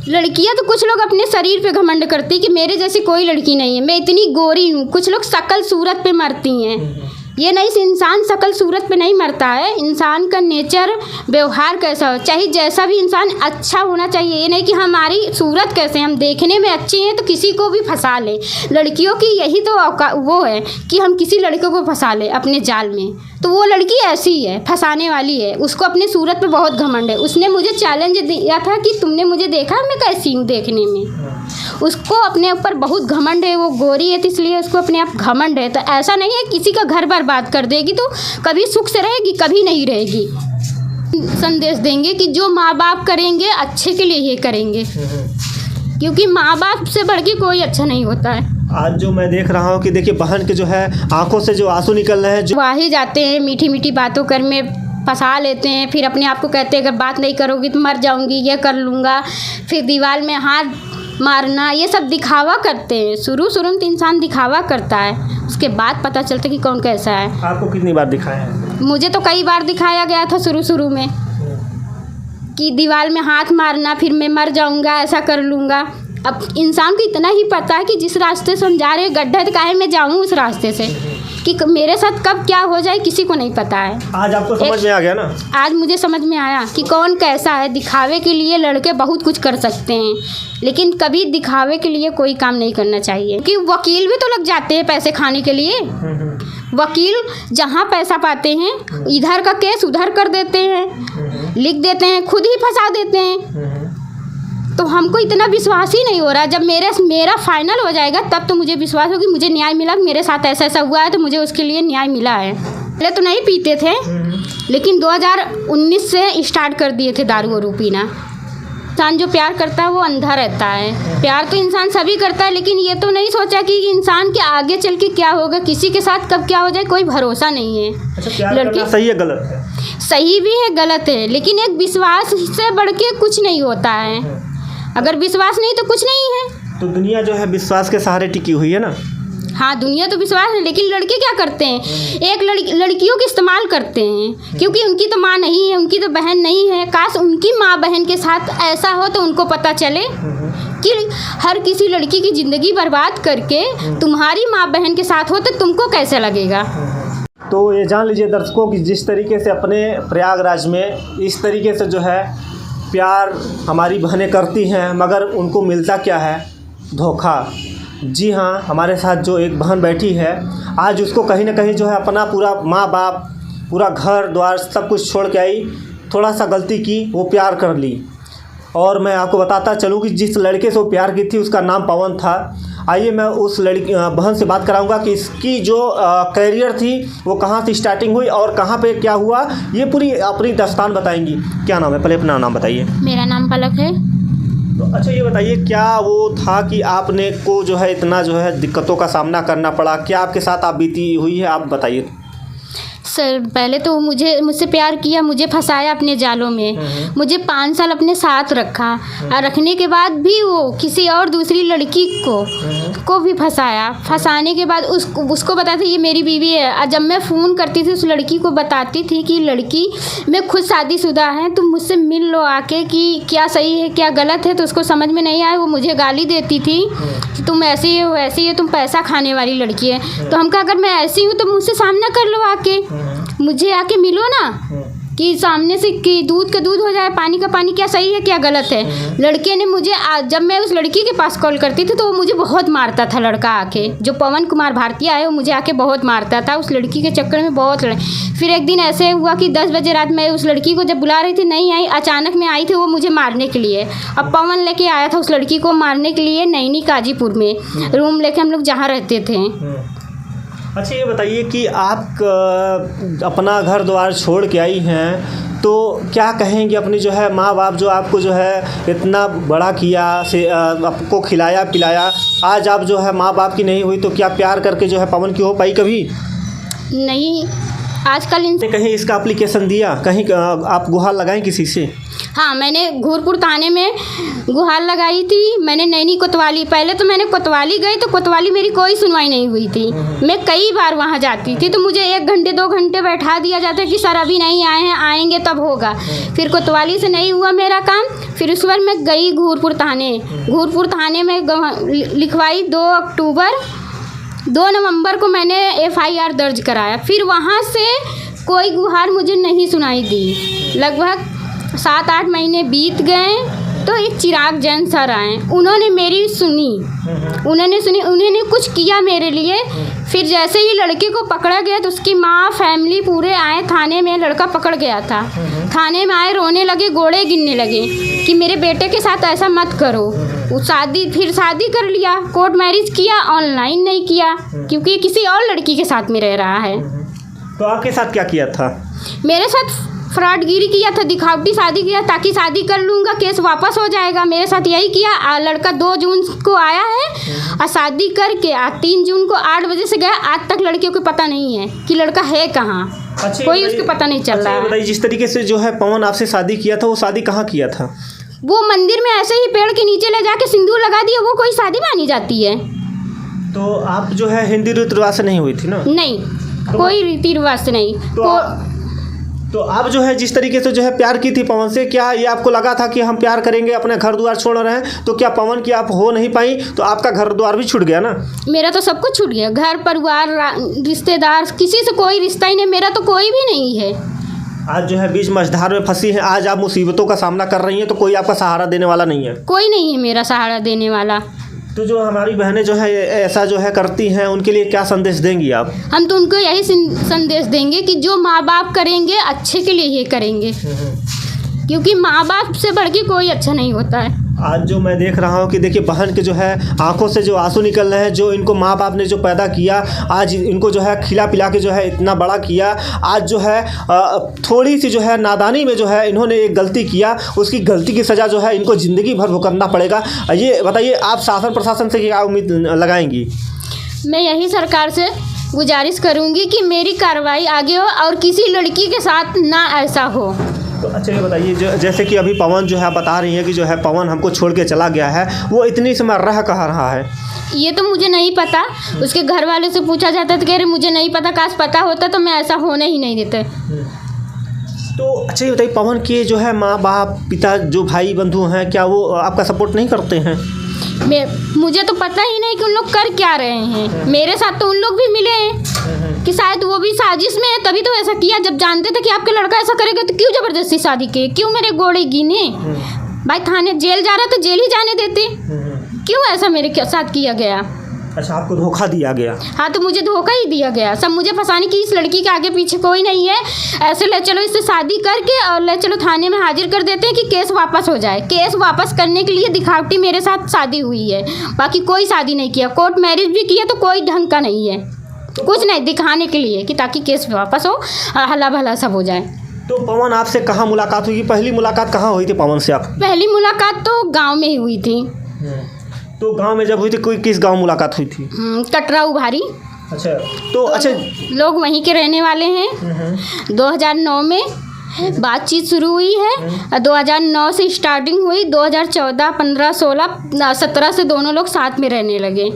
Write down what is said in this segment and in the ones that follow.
लड़कियां तो कुछ लोग अपने शरीर पे घमंड करती कि मेरे जैसी कोई लड़की नहीं है, मैं इतनी गोरी हूँ। कुछ लोग शक्ल सूरत पे मरती हैं। ये नहीं, इंसान शक्ल सूरत पे नहीं मरता है। इंसान का नेचर, व्यवहार कैसा हो, चाहे जैसा भी इंसान अच्छा होना चाहिए। ये नहीं कि हमारी सूरत कैसे, हम देखने में अच्छी हैं तो किसी को भी फंसा लें। लड़कियों की यही तो वो है कि हम किसी लड़के को फंसा लें अपने जाल में। तो वो लड़की ऐसी है, फंसाने वाली है। उसको अपने सूरत पे बहुत घमंड है। उसने मुझे चैलेंज दिया था कि तुमने मुझे देखा मैं कैसी हूँ देखने में। उसको अपने ऊपर बहुत घमंड है। वो गोरी है तो इसलिए उसको अपने आप घमंड है। तो ऐसा नहीं है किसी का घर बर्बाद कर देगी तो कभी सुख से रहेगी, कभी नहीं रहेगी। संदेश देंगे कि जो माँ बाप करेंगे अच्छे के लिए ही करेंगे, क्योंकि माँ बाप से बढ़ के कोई अच्छा नहीं होता है। आज जो मैं देख रहा हूँ कि देखिए बहन के जो है आंखों से जो आंसू निकल रहे हैं, जो वाही जाते हैं, मीठी मीठी बातों कर में फंसा लेते हैं। फिर अपने आप को कहते हैं अगर बात नहीं करोगी तो मर जाऊंगी, ये कर लूँगा। फिर दीवार में हाथ मारना, ये सब दिखावा करते हैं। शुरू में तो इंसान दिखावा करता है, उसके बाद पता चलता है कि कौन कैसा है। आपको कितनी बार दिखाया है? मुझे तो कई बार दिखाया गया था शुरू में कि दीवार में हाथ मारना, फिर मैं मर जाऊंगा, ऐसा कर लूँगा। अब इंसान को इतना ही पता है कि जिस रास्ते से हम जा रहे हैं गड्ढा है, तो काहे मैं जाऊँ उस रास्ते से, कि मेरे साथ कब क्या हो जाए किसी को नहीं पता है। आज आपको समझ में आ गया ना? आज मुझे समझ में आया कि कौन कैसा है। दिखावे के लिए लड़के बहुत कुछ कर सकते हैं, लेकिन कभी दिखावे के लिए कोई काम नहीं करना चाहिए। कि वकील भी तो लग जाते हैं पैसे खाने के लिए। वकील जहाँ पैसा पाते हैं इधर का केस उधर कर देते हैं, लिख देते हैं, खुद ही फंसा देते हैं। तो हमको इतना विश्वास ही नहीं हो रहा। जब मेरा फाइनल हो जाएगा तब तो मुझे विश्वास हो कि मुझे न्याय मिला, मेरे साथ ऐसा हुआ है तो मुझे उसके लिए न्याय मिला है। पहले तो नहीं पीते थे, लेकिन 2019 से स्टार्ट कर दिए थे दारू वारू पीना। इंसान जो प्यार करता है वो अंधा रहता है। प्यार तो इंसान सभी करता है, लेकिन ये तो नहीं सोचा कि इंसान के आगे चल के क्या होगा, किसी के साथ कब क्या हो जाए, कोई भरोसा नहीं है। अच्छा, प्यार करना सही है गलत है? सही भी है गलत है, लेकिन एक विश्वास से बढ़ के कुछ नहीं होता है। अगर विश्वास नहीं तो कुछ नहीं है। तो दुनिया जो है विश्वास के सहारे टिकी हुई है ना? हाँ, दुनिया तो विश्वास है, लेकिन लड़के क्या करते हैं, एक लड़कियों के इस्तेमाल करते हैं, क्योंकि उनकी तो माँ नहीं है, उनकी तो बहन नहीं है। काश उनकी माँ बहन के साथ ऐसा हो तो उनको पता चले कि हर किसी लड़की की ज़िंदगी बर्बाद करके तुम्हारी माँ बहन के साथ हो तो तुमको कैसे लगेगा। तो ये जान लीजिए दर्शकों कि जिस तरीके से अपने प्रयागराज में इस तरीके से जो है प्यार हमारी बहनें करती हैं, मगर उनको मिलता क्या है? धोखा। जी हाँ, हमारे साथ जो एक बहन बैठी है, आज उसको कहीं ना कहीं जो है अपना पूरा माँ बाप, पूरा घर द्वार सब कुछ छोड़ के आई। थोड़ा सा गलती की, वो प्यार कर ली। और मैं आपको बताता चलूँ कि जिस लड़के से वो प्यार की थी उसका नाम पवन था। आइए मैं उस लड़की बहन से बात कराऊंगा कि इसकी जो करियर थी वो कहाँ से स्टार्टिंग हुई और कहाँ पे क्या हुआ, ये पूरी अपनी दास्तान बताएंगी। क्या नाम है? पहले अपना नाम बताइए। मेरा नाम पलक है। तो अच्छा ये बताइए, क्या वो था कि आपने को जो है इतना जो है दिक्कतों का सामना करना पड़ा? क्या आपके साथ आप बीती हुई है, आप बताइए। सर, पहले तो मुझसे प्यार किया, मुझे फंसाया अपने जालों में। मुझे 5 साल अपने साथ रखा, और रखने के बाद भी वो किसी और दूसरी लड़की को भी फंसाया। फंसाने के बाद उसको बताया था ये मेरी बीवी है। और जब मैं फ़ोन करती थी उस लड़की को बताती थी कि लड़की मैं खुद शादीशुदा है, तुम मुझसे मिल लो आके कि क्या सही है क्या गलत है। तो उसको समझ में नहीं आया, वो मुझे गाली देती थी कि तुम ऐसी है वैसी है, तुम पैसा खाने वाली लड़की है। तो हम कहा अगर मैं ऐसी हूँ तो मुझसे सामना कर लो, आके मुझे आके मिलो ना, कि सामने से कि दूध का दूध हो जाए, पानी का पानी, क्या सही है क्या गलत है। लड़के ने मुझे जब मैं उस लड़की के पास कॉल करती थी तो वो मुझे बहुत मारता था। लड़का आके, जो पवन कुमार भारतीय है, वो मुझे आके बहुत मारता था। उस लड़की के चक्कर में बहुत लड़े। फिर एक दिन ऐसे हुआ कि 10 बजे रात में उस लड़की को जब बुला रही थी, नहीं आई, अचानक में आई थी वो मुझे मारने के लिए। अब पवन लेके आया था उस लड़की को मारने के लिए नैनी काजीपुर में रूम लेके हम लोग जहाँ रहते थे। अच्छा ये बताइए कि आप अपना घर द्वार छोड़ के आई हैं, तो क्या कहेंगे अपनी जो है माँ बाप जो आपको जो है इतना बड़ा किया, से आपको खिलाया पिलाया, आज आप जो है माँ बाप की नहीं हुई, तो क्या प्यार करके जो है पवन की हो पाई कभी? नहीं, आजकल कहीं इसका एप्लीकेशन दिया, कहीं आप गुहार लगाएं किसी से? हाँ, मैंने घूरपुर थाने में गुहार लगाई थी। मैंने नैनी कोतवाली, पहले तो मैंने कोतवाली गई तो कोतवाली मेरी कोई सुनवाई नहीं हुई थी। मैं कई बार वहाँ जाती थी तो मुझे 1 घंटे 2 घंटे बैठा दिया जाता कि सर अभी नहीं आए हैं, आएंगे तब होगा। फिर कोतवाली से नहीं हुआ मेरा काम, फिर उस बार मैं गई घूरपुर थाने में लिखवाई 2 नवंबर को मैंने FIR दर्ज कराया। फिर वहाँ से कोई गुहार मुझे नहीं सुनाई दी। लगभग 7-8 महीने बीत गए तो एक चिराग जैन सर आए, उन्होंने मेरी सुनी, उन्होंने कुछ किया मेरे लिए। फिर जैसे ही लड़के को पकड़ा गया तो उसकी माँ फैमिली पूरे आए थाने में। लड़का पकड़ गया था, थाने में आए, रोने लगे, गोड़े गिनने लगे कि मेरे बेटे के साथ ऐसा मत करो। वो फिर शादी कर लिया, कोर्ट मैरिज किया, ऑनलाइन नहीं किया क्योंकि किसी और लड़की के साथ में रह रहा है। तो आपके साथ क्या किया था? मेरे साथ फ्रॉडगिरी किया था, दिखावटी शादी किया ताकि शादी कर लूँगा, केस वापस हो जाएगा। मेरे साथ यही किया। लड़का 2 जून को आया है और शादी करके 3 जून को 8 बजे से गया। आज तक लड़कियों को पता नहीं है कि लड़का है कहाँ। कोई उसको पता नहीं चल रहा है। बताइए, जिस तरीके से जो है पवन आपसे शादी किया था, वो शादी कहाँ किया था? वो मंदिर में ऐसे ही पेड़ के नीचे ले जाके सिंदूर लगा दिया, वो कोई शादी मानी जाती है? तो आप जो है हिंदी रीति रिवाज से नहीं हुई थी ना? नहीं, कोई रीति रिवाज से नहीं। तो आप जो है जिस तरीके से जो है प्यार की थी पवन से, क्या ये आपको लगा था कि हम प्यार करेंगे, अपने घर द्वार छोड़ रहे हैं, तो क्या पवन की आप हो नहीं पाई तो आपका घर द्वार भी छूट गया ना? मेरा तो सब कुछ छूट गया, घर परिवार रिश्तेदार, किसी से कोई रिश्ता ही नहीं, मेरा तो कोई भी नहीं है। आज जो है बीच मझधार में फंसी है, आज आप मुसीबतों का सामना कर रही हैं तो कोई आपका सहारा देने वाला नहीं है? कोई नहीं है मेरा सहारा देने वाला। तो जो हमारी बहनें जो है ऐसा जो है करती हैं, उनके लिए क्या संदेश देंगी आप? हम तो उनको यही संदेश देंगे कि जो माँ बाप करेंगे अच्छे के लिए ही करेंगे, क्योंकि माँ बाप से बढ़ के कोई अच्छा नहीं होता है। आज जो मैं देख रहा हूँ कि देखिए बहन के जो है आंखों से जो आंसू निकल रहे हैं, जो इनको माँ बाप ने जो पैदा किया, आज इनको जो है खिला पिला के जो है इतना बड़ा किया, आज जो है थोड़ी सी जो है नादानी में जो है इन्होंने एक गलती किया, उसकी गलती की सज़ा जो है इनको ज़िंदगी भर भुगतना पड़ेगा। ये बताइए, आप शासन प्रशासन से क्या उम्मीद लगाएंगी? मैं यही सरकार से गुजारिश करूँगी कि मेरी कार्रवाई आगे हो और किसी लड़की के साथ ना ऐसा हो। तो अच्छा ये बताइए, जैसे कि अभी पवन जो है बता रही है कि जो है पवन हमको छोड़ के चला गया है, वो इतनी समय रह कहाँ रहा है? ये तो मुझे नहीं पता, उसके घर वाले से पूछा जाता तो कह रहे मुझे नहीं पता, काश पता होता तो मैं ऐसा होने ही नहीं देते। तो अच्छा ये बताइए, पवन के जो है माँ बाप, पिता, जो भाई बंधु हैं, क्या वो आपका सपोर्ट नहीं करते हैं? मुझे तो पता ही नहीं कि उन लोग कर क्या रहे हैं। मेरे साथ तो उन लोग भी मिले हैं कि शायद वो भी साजिश में है, तभी तो ऐसा किया। जब जानते थे कि आपका लड़का ऐसा करेगा तो क्यों ज़बरदस्ती शादी किए, क्यों मेरे गोड़े गिने? भाई थाने जेल जा रहा तो जेल ही जाने देते, क्यों ऐसा मेरे साथ किया गया? अच्छा, आपको धोखा दिया गया? हाँ, तो मुझे धोखा ही दिया गया। सब मुझे फंसाने की, इस लड़की के आगे पीछे कोई नहीं है, ऐसे ले चलो इससे शादी करके और ले चलो थाने में हाजिर कर देते हैं कि केस वापस हो जाए। केस वापस करने के लिए दिखावटी मेरे साथ शादी हुई है, बाकी कोई शादी नहीं किया। कोर्ट मैरिज भी किया तो कोई ढंग का नहीं है, कुछ नहीं, दिखाने के लिए कि ताकि केस वापस हो, हला भला सब हो जाए। तो पवन आपसे कहाँ मुलाकात हुई? पहली मुलाकात कहाँ हुई थी पवन से आप? पहली मुलाकात तो गाँव में ही हुई थी। तो गांव में जब हुई थी, कोई किस गांव मुलाकात हुई थी? कटरा उभारी। अच्छा, तो अच्छा लोग वहीं के रहने वाले हैं। 2009 में बातचीत शुरू हुई है, 2009 से स्टार्टिंग हुई, 2014, 15, 16, 17 से दोनों लोग साथ में रहने लगे।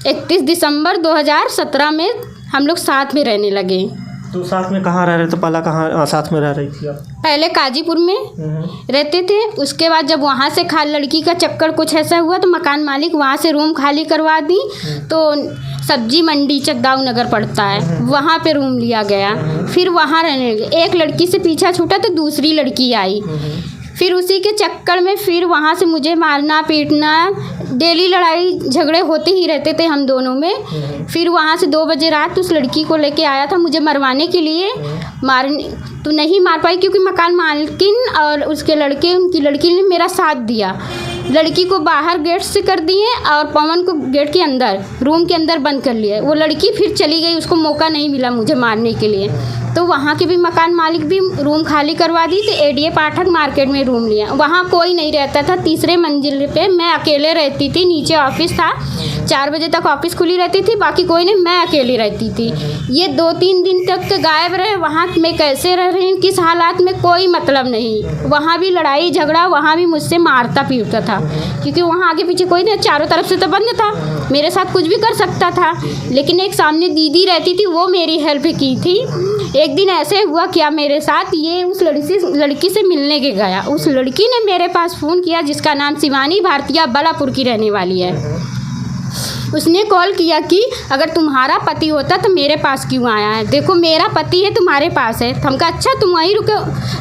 31 दिसंबर 2017 में हम लोग साथ में रहने लगे। तो साथ में कहाँ रह रहे थे? पहला कहाँ साथ में रह रही थी आप? पहले काजीपुर में रहते थे, उसके बाद जब वहाँ से लड़की का चक्कर कुछ ऐसा हुआ तो मकान मालिक वहाँ से रूम खाली करवा दी, तो सब्जी मंडी चकदाऊ नगर पड़ता है, वहाँ पे रूम लिया गया। फिर वहाँ रहने लगे। एक लड़की से पीछा छूटा तो दूसरी लड़की आई, फिर उसी के चक्कर में फिर वहाँ से मुझे मारना पीटना, डेली लड़ाई झगड़े होते ही रहते थे हम दोनों में। फिर वहाँ से 2 बजे रात उस लड़की को लेके आया था मुझे मरवाने के लिए। मारने तो नहीं मार पाई क्योंकि मकान मालकिन और उसके लड़के, उनकी लड़की ने मेरा साथ दिया। लड़की को बाहर गेट से कर दिए और पवन को गेट के अंदर, रूम के अंदर बंद कर लिया। वो लड़की फिर चली गई, उसको मौका नहीं मिला मुझे मारने के लिए। तो वहाँ के भी मकान मालिक भी रूम खाली करवा दी, तो एडीए पाठक मार्केट में रूम लिया। वहाँ कोई नहीं रहता था। तीसरे मंजिल पे मैं अकेले रहती थी, नीचे ऑफिस था, 4 बजे तक ऑफिस खुली रहती थी, बाकी कोई नहीं, मैं अकेली रहती थी। ये 2-3 दिन तक गायब रहे। वहाँ मैं कैसे रह रही हूँ, किस हालात में, कोई मतलब नहीं। वहाँ भी लड़ाई झगड़ा, वहाँ भी मुझसे मारता पीटता था, क्योंकि वहाँ आगे पीछे कोई नहीं, चारों तरफ से तो बंद था, मेरे साथ कुछ भी कर सकता था। लेकिन एक सामने दीदी रहती थी, वो मेरी हेल्प की थी। एक दिन ऐसे हुआ क्या मेरे साथ, ये उस लड़की से मिलने के गया। उस लड़की ने मेरे पास फ़ोन किया, जिसका नाम शिवानी भारतीय बलापुर की रहने वाली है। उसने कॉल किया कि अगर तुम्हारा पति होता तो मेरे पास क्यों आया है, देखो मेरा पति है, तुम्हारे पास है। हमका अच्छा तुम वहीं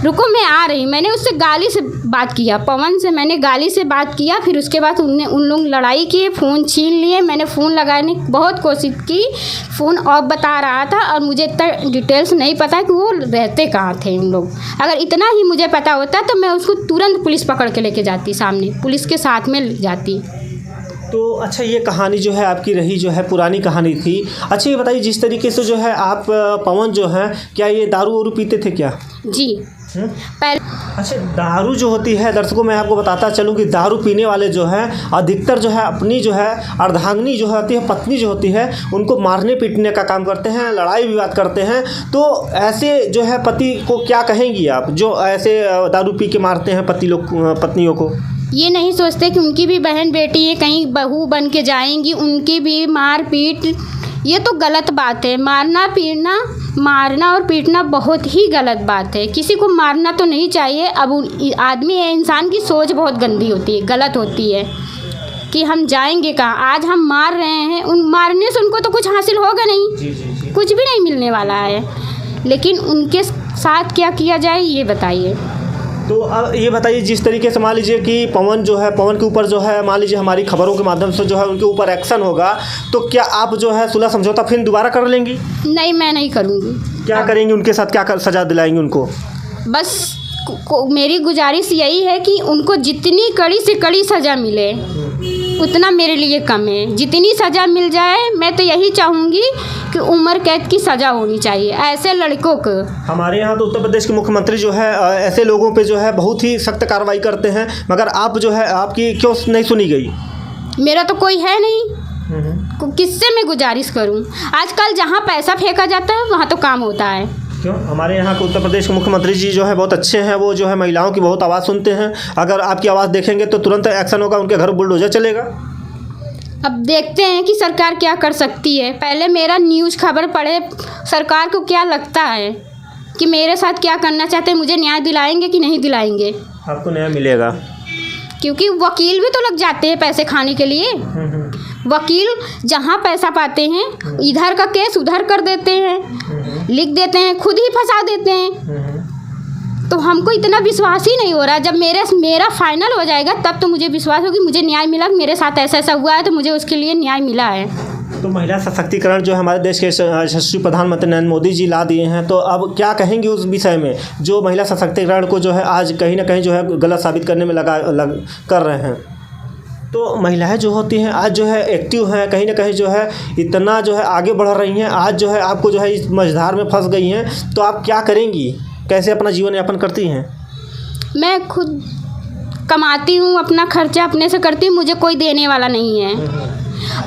रुको मैं आ रही। मैंने उससे गाली से बात किया, पवन से मैंने गाली से बात किया। फिर उसके बाद उन लोग लड़ाई किए, फ़ोन छीन लिए। मैंने फ़ोन लगाने की बहुत कोशिश की, फ़ोन ऑफ बता रहा था, और मुझे इतना डिटेल्स नहीं पता कि वो रहते कहाँ थे उन लोग। अगर इतना ही मुझे पता होता तो मैं उसको तुरंत पुलिस पकड़ के लेके जाती, सामने पुलिस के साथ में जाती। तो अच्छा, ये कहानी जो है आपकी रही, जो है पुरानी कहानी थी। अच्छा ये बताइए, जिस तरीके से जो है आप पवन जो है, क्या ये दारू वारू पीते थे क्या? जी पहले। अच्छा, दारू जो होती है, दर्शकों मैं आपको बताता चलूँ कि दारू पीने वाले जो हैं अधिकतर जो है अपनी जो है अर्धांगिनी जो होती है, पत्नी जो होती है, उनको मारने पीटने का काम करते हैं, लड़ाई विवाद करते हैं। तो ऐसे जो है पति को क्या कहेंगी आप, जो ऐसे दारू पी के मारते हैं पत्नियों को? ये नहीं सोचते कि उनकी भी बहन बेटी है, कहीं बहू बन के जाएंगी, उनकी भी मार पीट, ये तो गलत बात है। मारना और पीटना बहुत ही गलत बात है। किसी को मारना तो नहीं चाहिए। अब आदमी है, इंसान की सोच बहुत गंदी होती है, गलत होती है कि हम जाएंगे कहाँ। आज हम मार रहे हैं, उन मारने से उनको तो कुछ हासिल होगा नहीं। जी। कुछ भी नहीं मिलने वाला है। लेकिन उनके साथ क्या किया जाए, ये बताइए। तो अब ये बताइए, जिस तरीके से मान लीजिए कि पवन के ऊपर जो है, मान लीजिए हमारी खबरों के माध्यम से जो है उनके ऊपर एक्शन होगा, तो क्या आप जो है सुलह समझौता फिर दोबारा कर लेंगी? नहीं, मैं नहीं करूँगी। क्या करेंगी उनके साथ, क्या सज़ा दिलाएंगी उनको? बस मेरी गुजारिश यही है कि उनको जितनी कड़ी से कड़ी सज़ा मिले उतना मेरे लिए कम है। जितनी सज़ा मिल जाए, मैं तो यही चाहूँगी कि उम्र कैद की सज़ा होनी चाहिए ऐसे लड़कों को। हमारे यहाँ तो उत्तर प्रदेश के मुख्यमंत्री जो है ऐसे लोगों पे जो है बहुत ही सख्त कार्रवाई करते हैं, मगर आप जो है, आपकी क्यों नहीं सुनी गई? मेरा तो कोई है नहीं, किससे मैं गुजारिश करूँ? आजकल जहाँ पैसा फेंका जाता है वहाँ तो काम होता है। क्यों? हमारे यहाँ के उत्तर प्रदेश के मुख्यमंत्री जी जो है बहुत अच्छे हैं, वो जो है महिलाओं की बहुत आवाज़ सुनते हैं। अगर आपकी आवाज़ देखेंगे तो तुरंत एक्शन होगा, उनके घर बुलडोजर चलेगा। अब देखते हैं कि सरकार क्या कर सकती है। पहले मेरा न्यूज़ खबर पढ़े, सरकार को क्या लगता है कि मेरे साथ क्या करना चाहते हैं, मुझे न्याय दिलाएंगे कि नहीं दिलाएंगे? आपको न्याय मिलेगा, क्योंकि वकील भी तो लग जाते हैं पैसे खाने के लिए। वकील जहाँ पैसा पाते हैं, इधर का केस उधर कर देते हैं, लिख देते हैं, खुद ही फंसा देते हैं। तो हमको इतना विश्वास ही नहीं हो रहा। जब मेरा फाइनल हो जाएगा तब तो मुझे विश्वास होगा कि मुझे न्याय मिला, मेरे साथ ऐसा हुआ है तो मुझे उसके लिए न्याय मिला है। तो महिला सशक्तिकरण जो हमारे देश के यशस्वी प्रधानमंत्री नरेंद्र मोदी जी ला दिए हैं, तो अब क्या कहेंगे उस विषय में, जो महिला सशक्तिकरण को जो है आज कहीं ना कहीं जो है गलत साबित करने में कर रहे हैं? तो महिलाएं जो होती हैं आज जो है एक्टिव हैं, कहीं ना कहीं जो है इतना जो है आगे बढ़ रही हैं। आज जो है आपको जो है इस मझधार में फंस गई हैं, तो आप क्या करेंगी, कैसे अपना जीवन यापन करती हैं? मैं खुद कमाती हूँ, अपना खर्चा अपने से करती हूँ, मुझे कोई देने वाला नहीं है।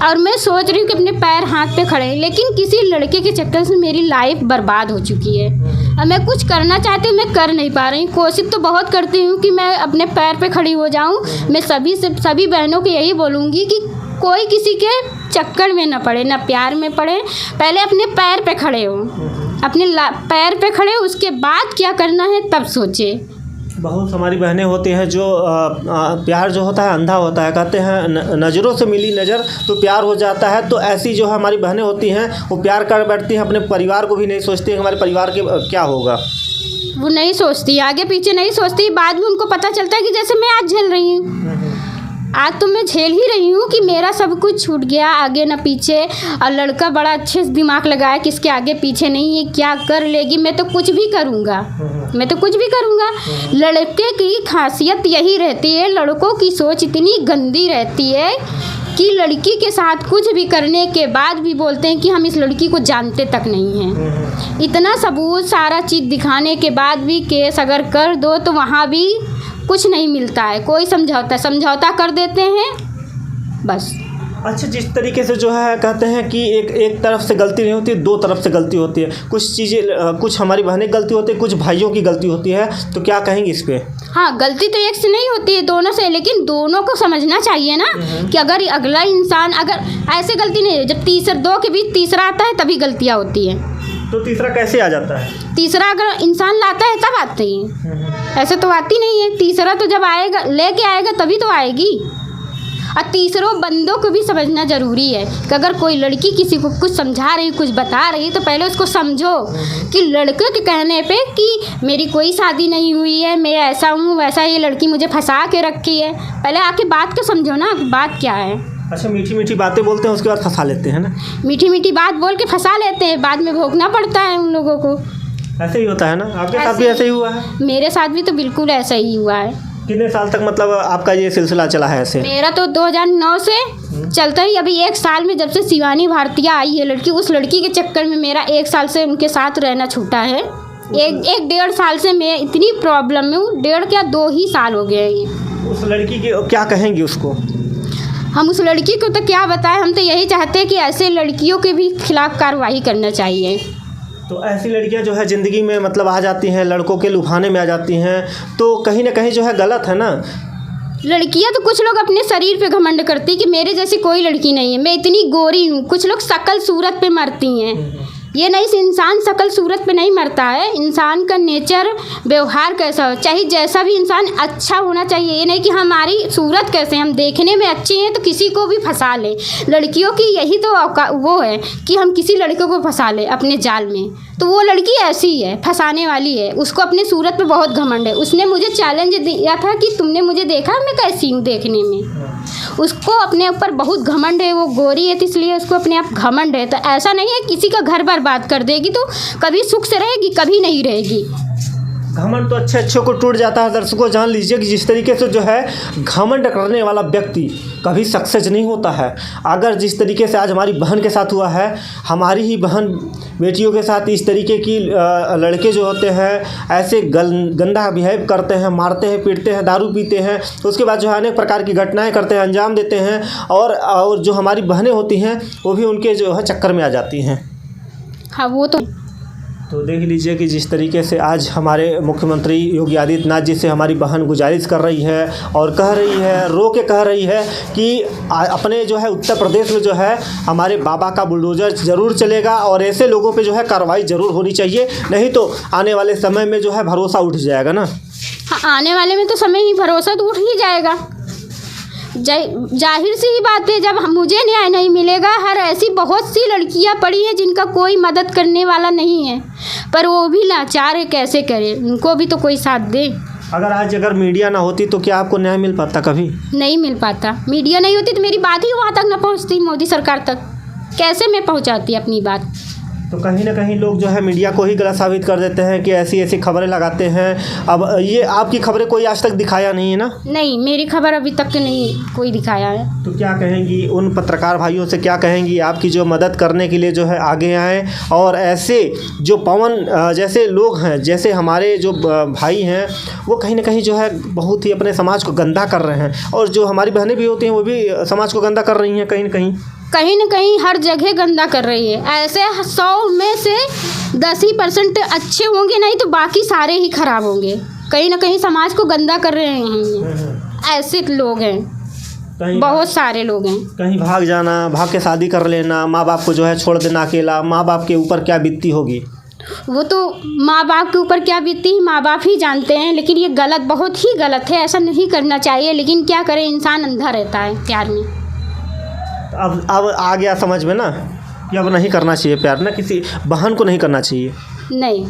और मैं सोच रही हूँ कि अपने पैर हाथ पे खड़े हैं, लेकिन किसी लड़के के चक्कर से मेरी लाइफ बर्बाद हो चुकी है। अब मैं कुछ करना चाहती हूँ, मैं कर नहीं पा रही। कोशिश तो बहुत करती हूँ कि मैं अपने पैर पे खड़ी हो जाऊँ। मैं सभी बहनों को यही बोलूँगी कि कोई किसी के चक्कर में ना पड़े, ना प्यार में पड़े। पहले अपने पैर पे खड़े हो, अपने पैर पे खड़े हो, उसके बाद क्या करना है तब सोचे। बहुत हमारी बहनें होती हैं जो प्यार जो होता है अंधा होता है, कहते हैं नज़रों से मिली नज़र तो प्यार हो जाता है। तो ऐसी जो हमारी बहनें होती हैं वो प्यार कर बैठती हैं, अपने परिवार को भी नहीं सोचती हैं हमारे परिवार के क्या होगा। वो नहीं सोचती, आगे पीछे नहीं सोचती। बाद में उनको पता चलता है कि जैसे मैं आज झेल रही हूँ, आज तो मैं झेल ही रही हूँ कि मेरा सब कुछ छूट गया, आगे ना पीछे। और लड़का बड़ा अच्छे से दिमाग लगाया कि इसके आगे पीछे नहीं है, क्या कर लेगी, मैं तो कुछ भी करूँगा, मैं तो कुछ भी करूँगा। लड़के की खासियत यही रहती है, लड़कों की सोच इतनी गंदी रहती है कि लड़की के साथ कुछ भी करने के बाद भी बोलते हैं कि हम इस लड़की को जानते तक नहीं हैं। इतना सबूत सारा चीज़ दिखाने के बाद भी केस अगर कर दो तो वहाँ भी कुछ नहीं मिलता है, कोई समझौता कर देते हैं बस। अच्छा, जिस तरीके से जो है कहते हैं कि एक तरफ से गलती नहीं होती, दो तरफ से गलती होती है। कुछ चीज़ें, कुछ हमारी बहनें की गलती होती है, कुछ भाइयों की गलती होती है, तो क्या कहेंगे इस पे? हाँ, गलती तो एक से नहीं होती है, दोनों से, लेकिन दोनों को समझना चाहिए ना कि अगर अगला इंसान अगर ऐसे गलती नहीं है, जब दो के बीच तीसरा आता है तभी गलतियाँ होती हैं। तो तीसरा कैसे आ जाता है? तीसरा अगर इंसान लाता है तब आती है, ऐसे तो आती नहीं है। तीसरा तो जब आएगा, लेके आएगा तभी तो आएगी। और तीसरों बंदों को भी समझना ज़रूरी है कि अगर कोई लड़की किसी को कुछ समझा रही, कुछ बता रही, तो पहले उसको समझो कि लड़के के कहने पे कि मेरी कोई शादी नहीं हुई है, मैं ऐसा हूँ वैसा, ये लड़की मुझे फंसा के रखी है। पहले आके बात को समझो ना, बात क्या है। अच्छा, मीठी मीठी बातें बोलते हैं, उसके बाद फंसा लेते हैं ना। मीठी मीठी बात बोल के फंसा लेते हैं, बाद में भोगना पड़ता है उन लोगों को। ऐसे ही होता है ना? आपके साथ भी ऐसे ही हुआ है? मेरे साथ भी तो बिल्कुल ऐसा ही हुआ है। कितने साल तक मतलब आपका ये सिलसिला चला है ऐसे? मेरा तो 2009 से चलता ही, अभी 1 साल में जब से शिवानी भारतीय आई है लड़की, उस लड़की के चक्कर में मेरा 1 साल से उनके साथ रहना छूटा है। एक 1.5 साल से मैं इतनी प्रॉब्लम में हूँ, 1.5 क्या 2 ही साल हो गए हैं। उस लड़की के क्या कहेंगी उसको? हम उस लड़की को तो क्या बताएं, हम तो यही चाहते हैं कि ऐसे लड़कियों के भी खिलाफ कार्रवाई करना चाहिए। तो ऐसी लड़कियां जो है ज़िंदगी में मतलब आ जाती हैं, लड़कों के लुभाने में आ जाती हैं, तो कहीं ना कहीं जो है गलत है ना। लड़कियां तो कुछ लोग अपने शरीर पे घमंड करती कि मेरे जैसी कोई लड़की नहीं है, मैं इतनी गोरी हूँ। कुछ लोग शकल सूरत पे मरती हैं, ये नहीं, इंसान शकल सूरत पे नहीं मरता है। इंसान का नेचर, व्यवहार कैसा हो, चाहे जैसा भी इंसान अच्छा होना चाहिए। ये नहीं कि हमारी सूरत कैसे, हम देखने में अच्छे हैं तो किसी को भी फंसा ले। लड़कियों की यही तो वो है कि हम किसी लड़के को फंसा ले अपने जाल में, तो वो लड़की ऐसी ही है, फंसाने वाली है। उसको अपने सूरत पे बहुत घमंड है। उसने मुझे चैलेंज दिया था कि तुमने मुझे देखा मैं कैसी हूँ देखने में। उसको अपने ऊपर बहुत घमंड है, वो गोरी है तो इसलिए उसको अपने आप घमंड है। तो ऐसा नहीं है किसी का घर बर्बाद कर देगी तो कभी सुख से रहेगी, कभी नहीं रहेगी। घमंड तो अच्छे को टूट जाता है। दर्शकों, जान लीजिए कि जिस तरीके से जो है घमंड करने वाला व्यक्ति कभी सक्सेस नहीं होता है। अगर जिस तरीके से आज हमारी बहन के साथ हुआ है, हमारी ही बहन बेटियों के साथ इस तरीके की लड़के जो होते हैं ऐसे गंदा बिहेव करते हैं, मारते हैं, पीटते हैं, दारू पीते हैं, तो उसके बाद जो है अनेक प्रकार की घटनाएं करते हैं, अंजाम देते हैं, और जो हमारी बहनें होती हैं वो भी उनके जो है चक्कर में आ जाती हैं। हाँ, वो तो देख लीजिए कि जिस तरीके से आज हमारे मुख्यमंत्री योगी आदित्यनाथ जी से हमारी बहन गुजारिश कर रही है और कह रही है, रो के कह रही है कि अपने जो है उत्तर प्रदेश में जो है हमारे बाबा का बुलडोज़र ज़रूर चलेगा और ऐसे लोगों पे जो है कार्रवाई ज़रूर होनी चाहिए, नहीं तो आने वाले समय में जो है भरोसा उठ जाएगा ना। हाँ, आने वाले में तो समय ही भरोसा तो उठ ही जाएगा। जाहिर सी ही बात है, जब मुझे न्याय नहीं मिलेगा, हर ऐसी बहुत सी लड़कियां पड़ी हैं जिनका कोई मदद करने वाला नहीं है, पर वो भी लाचार है, कैसे करे, उनको भी तो कोई साथ दे। अगर मीडिया ना होती तो क्या आपको न्याय मिल पाता? कभी नहीं मिल पाता। मीडिया नहीं होती तो मेरी बात ही वहाँ तक ना पहुँचती, मोदी सरकार तक कैसे मैं पहुँचाती अपनी बात। तो कहीं ना कहीं लोग जो है मीडिया को ही गलत साबित कर देते हैं कि ऐसी ऐसी खबरें लगाते हैं। अब ये आपकी खबरें कोई आज तक दिखाया नहीं है ना? नहीं, मेरी खबर अभी तक नहीं कोई दिखाया है। तो क्या कहेंगी उन पत्रकार भाइयों से, क्या कहेंगी आपकी जो मदद करने के लिए जो है आगे आए, और ऐसे जो पवन जैसे लोग हैं, जैसे हमारे जो भाई हैं, वो कहीं ना कहीं जो है बहुत ही अपने समाज को गंदा कर रहे हैं, और जो हमारी बहनें भी होती हैं वो भी समाज को गंदा कर रही हैं, कहीं ना कहीं हर जगह गंदा कर रही है। ऐसे 100 में से 10 ही % अच्छे होंगे, नहीं तो बाकी सारे ही खराब होंगे। कहीं ना कहीं समाज को गंदा कर रहे हैं, ऐसे लोग हैं, बहुत सारे लोग हैं। कहीं भाग जाना, भाग के शादी कर लेना, माँ बाप को जो है छोड़ देना अकेला, माँ बाप के ऊपर क्या बीतती होगी, वो तो माँ बाप के ऊपर क्या बीतती माँ बाप ही जानते हैं। लेकिन ये गलत, बहुत ही गलत है, ऐसा नहीं करना चाहिए। लेकिन क्या करें, इंसान अंधा रहता है प्यार में। अब आ गया समझ में ना कि अब नहीं करना चाहिए प्यार ना, किसी बहन को नहीं करना चाहिए। नहीं,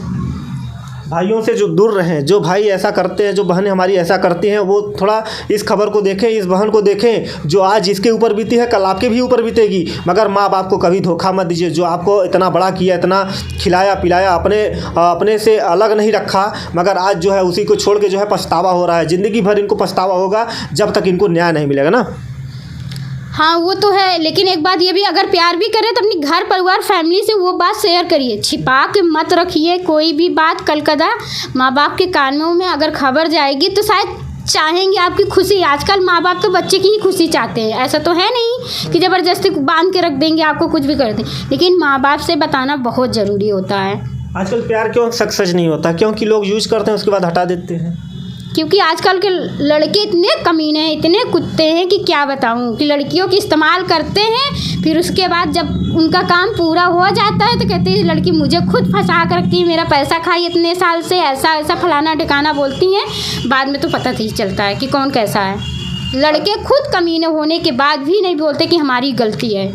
भाइयों से जो दूर रहें, जो भाई ऐसा करते हैं, जो बहनें हमारी ऐसा करती हैं, वो थोड़ा इस खबर को देखें, इस बहन को देखें, जो आज इसके ऊपर बीती है कल आपके भी ऊपर बीतेगी। मगर माँ बाप को कभी धोखा मत दीजिए, जो आपको इतना बड़ा किया, इतना खिलाया पिलाया, अपने से अलग नहीं रखा, मगर आज जो है उसी को छोड़ के जो है पछतावा हो रहा है। ज़िंदगी भर इनको पछतावा होगा जब तक इनको न्याय नहीं मिलेगा ना। हाँ वो तो है, लेकिन एक बात ये भी, अगर प्यार भी करे तो अपनी घर परिवार फैमिली से वो बात शेयर करिए, छिपा के मत रखिए कोई भी बात। कलकदा माँ बाप के कानों में अगर खबर जाएगी तो शायद चाहेंगे आपकी खुशी। आजकल माँ बाप तो बच्चे की ही खुशी चाहते हैं, ऐसा तो है नहीं कि ज़बरदस्ती बांध के रख देंगे, आपको कुछ भी कर दें, लेकिन माँ बाप से बताना बहुत ज़रूरी होता है। आजकल प्यार क्यों सक्सेस नहीं होता? क्योंकि लोग यूज करते हैं उसके बाद हटा देते हैं। क्योंकि आजकल के लड़के इतने कमीने हैं, इतने कुत्ते हैं कि क्या बताऊं, कि लड़कियों की इस्तेमाल करते हैं, फिर उसके बाद जब उनका काम पूरा हो जाता है तो कहते हैं लड़की मुझे खुद फंसा कर रखती है, मेरा पैसा खाई इतने साल से, ऐसा ऐसा फलाना ठिकाना बोलती हैं। बाद में तो पता नहीं चलता है कि कौन कैसा है। लड़के खुद कमीने होने के बाद भी नहीं बोलते कि हमारी गलती है।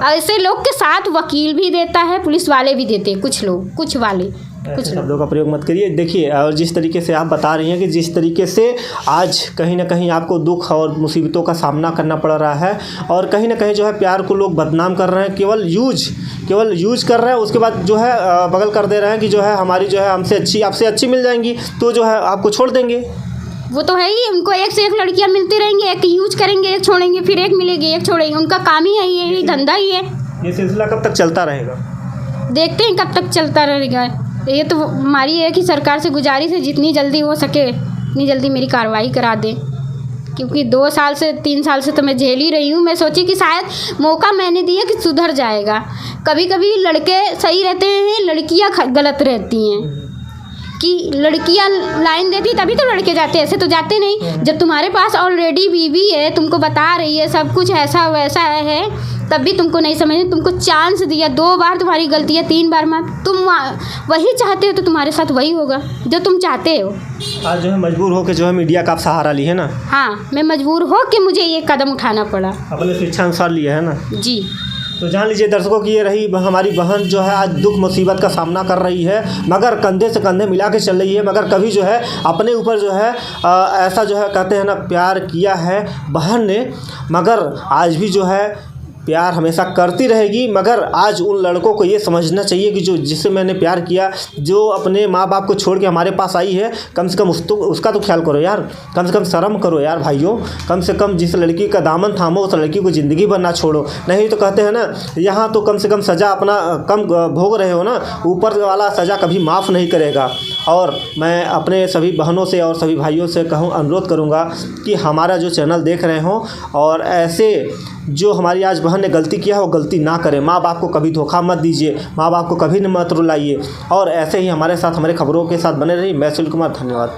ऐसे लोग के साथ वकील भी देता है, पुलिस वाले भी देते हैं, कुछ लोग, कुछ वाले, कुछ शब्दों का प्रयोग मत करिए। देखिए, और जिस तरीके से आप बता रही हैं कि जिस तरीके से आज कहीं ना कहीं आपको दुख और मुसीबतों का सामना करना पड़ रहा है, और कहीं ना कहीं जो है प्यार को लोग बदनाम कर रहे हैं, केवल यूज कर रहे हैं, उसके बाद जो है बगल कर दे रहे हैं कि जो है हमारी जो है हमसे अच्छी, आपसे अच्छी मिल जाएंगी तो जो है आपको छोड़ देंगे। वो तो है ही, उनको एक से एक लड़कियां मिलती रहेंगी, एक यूज करेंगे, एक छोड़ेंगे, फिर एक मिलेगी, एक छोड़ेंगे, उनका काम ही है, ये धंधा ही है। ये सिलसिला कब तक चलता रहेगा? देखते हैं कब तक चलता रहेगा। ये तो हमारी है कि सरकार से गुजारिश है जितनी जल्दी हो सके उतनी जल्दी मेरी कार्रवाई करा दें, क्योंकि 2 साल से 3 साल से तो मैं झेल ही रही हूँ। मैं सोची कि शायद मौका मैंने दिया कि सुधर जाएगा। कभी कभी लड़के सही रहते हैं, लड़कियाँ गलत रहती हैं, कि लड़कियां लाइन देती तभी तो लड़के जाते, ऐसे तो जाते नहीं। जब तुम्हारे पास ऑलरेडी बीवी है, तुमको बता रही है सब कुछ ऐसा वैसा है, तब भी तुमको नहीं समझ, तुमको चांस दिया, 2 बार तुम्हारी गलती है, 3 बार मत, तुम वही चाहते हो तो तुम्हारे साथ वही होगा जो तुम चाहते हो। आज जो है मजबूर हो के जो है मीडिया का आप सहारा ली है ना? हाँ, मैं मजबूर हो के मुझे ये कदम उठाना पड़ा, अपने शिक्षा अनुसार लिया है ना जी। तो जान लीजिए दर्शकों की ये रही हमारी बहन जो है आज दुख मुसीबत का सामना कर रही है, मगर कंधे से कंधे मिला के चल रही है, मगर कभी जो है अपने ऊपर जो है ऐसा जो है कहते हैं ना प्यार किया है बहन ने, मगर आज भी जो है प्यार हमेशा करती रहेगी। मगर आज उन लड़कों को ये समझना चाहिए कि जो जिससे मैंने प्यार किया, जो अपने माँ बाप को छोड़ के हमारे पास आई है, कम से कम उसका तो ख्याल करो यार, कम से कम शर्म करो यार भाइयों। कम से कम जिस लड़की का दामन थामो उस लड़की को ज़िंदगी भर ना छोड़ो। नहीं तो कहते हैं ना, यहाँ तो कम से कम सज़ा अपना कम भोग रहे हो ना, ऊपर वाला सज़ा कभी माफ़ नहीं करेगा। और मैं अपने सभी बहनों से और सभी भाइयों से अनुरोध करूँगा कि हमारा जो चैनल देख रहे हों और ऐसे जो हमारी आज बहन ने गलती किया है वो गलती ना करें। माँ बाप को कभी धोखा मत दीजिए, माँ बाप को कभी मत रुलाइए, और ऐसे ही हमारे साथ हमारे खबरों के साथ बने रहिए। मैं सुनील कुमार, धन्यवाद।